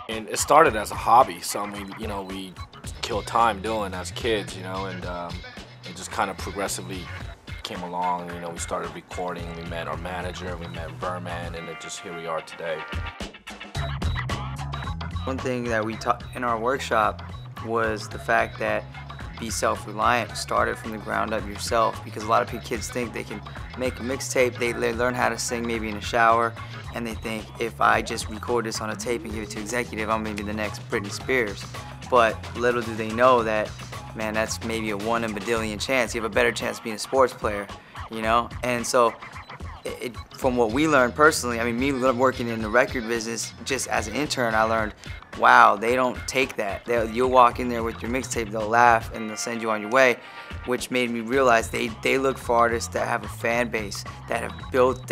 And it started as a hobby, something we killed time doing as kids, and it just kind of progressively came along. We started recording. We met our manager, we met Verman, and here we are today. One thing that we taught in our workshop was the fact that be self-reliant, start it from the ground up yourself, because a lot of kids think they can make a mixtape, they learn how to sing maybe in the shower, and they think if I just record this on a tape and give it to executive, I'm gonna be the next Britney Spears. But little do they know that, man, that's maybe a 1 in a billion chance. You have a better chance being a sports player, And so from what we learned personally, I mean, me working in the record business, just as an intern, I learned, wow, they don't take that. You'll walk in there with your mixtape, they'll laugh, and they'll send you on your way, which made me realize they look for artists that have a fan base, that have built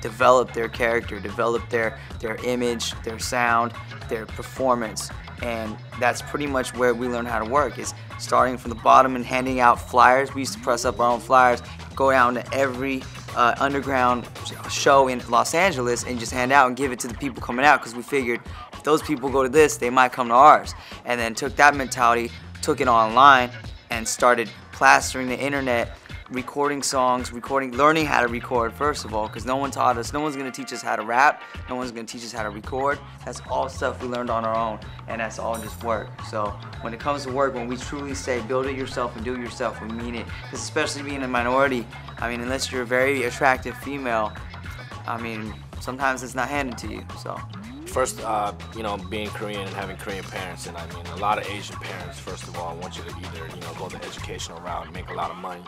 developed their character, developed their image, their sound, their performance. And that's pretty much where we learn how to work, is starting from the bottom and handing out flyers. We used to press up our own flyers, go down to every underground show in Los Angeles and just hand out and give it to the people coming out, because we figured if those people go to this, they might come to ours. And then took that mentality, took it online, and started plastering the internet, recording songs, learning how to record first of all, because no one taught us, no one's gonna teach us how to rap, no one's gonna teach us how to record. That's all stuff we learned on our own, and that's all just work. So when it comes to work, when we truly say build it yourself and do it yourself, we mean it. Because especially being a minority, I mean, unless you're a very attractive female, I mean, sometimes it's not handed to you, so. First, being Korean and having Korean parents, and I mean, a lot of Asian parents, first of all, want you to either, go the educational route and make a lot of money.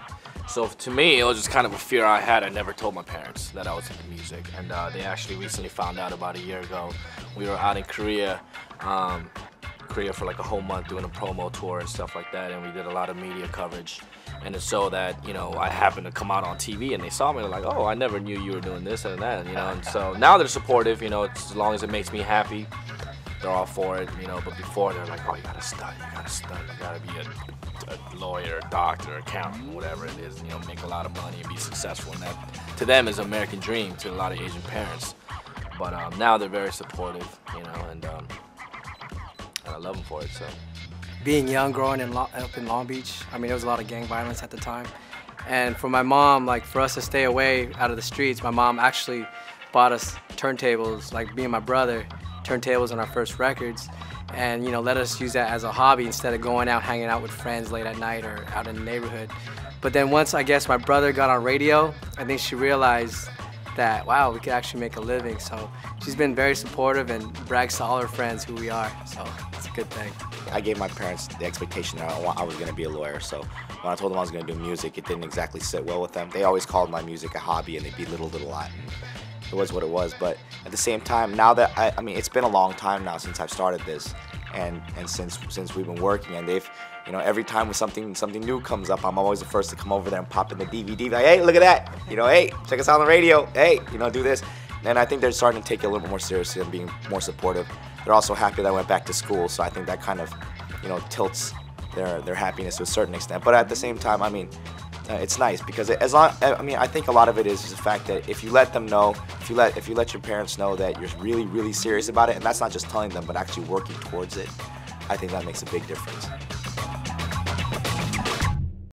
So to me, it was just kind of a fear I had. I never told my parents that I was into music, and they actually recently found out about a year ago. We were out in Korea for like a whole month doing a promo tour and stuff like that, and we did a lot of media coverage. And it's so that, I happened to come out on TV and they saw me, they're like, oh, I never knew you were doing this and that, and so now they're supportive, as long as it makes me happy, they're all for it, but before they're like, oh, you gotta study, you gotta be a lawyer, a doctor, accountant, whatever it is, make a lot of money and be successful, and that, to them, is an American dream to a lot of Asian parents. But now they're very supportive, and I love them for it, so. Being young, growing up in Long Beach, I mean, there was a lot of gang violence at the time. And for my mom, like, for us to stay away out of the streets, my mom actually bought us turntables, like me and my brother, turntables on our first records, and, let us use that as a hobby instead of going out hanging out with friends late at night or out in the neighborhood. But then once, I guess, my brother got on radio, I think she realized that, wow, we could actually make a living. So she's been very supportive and brags to all her friends who we are, so it's a good thing. I gave my parents the expectation that I was going to be a lawyer, so when I told them I was going to do music, it didn't exactly sit well with them. They always called my music a hobby, and they belittled it a lot. And it was what it was, but at the same time, now that, I mean, it's been a long time now since I've started this, and since we've been working, and they've, every time when something new comes up, I'm always the first to come over there and pop in the DVD, like, hey, look at that, hey, check us out on the radio, hey, do this. And I think they're starting to take it a little bit more seriously and being more supportive. They're also happy that I went back to school, so I think that kind of, tilts their happiness to a certain extent. But at the same time, I mean, it's nice because I think a lot of it is the fact that if you let them know, if you let your parents know that you're really, really serious about it, and that's not just telling them, but actually working towards it, I think that makes a big difference.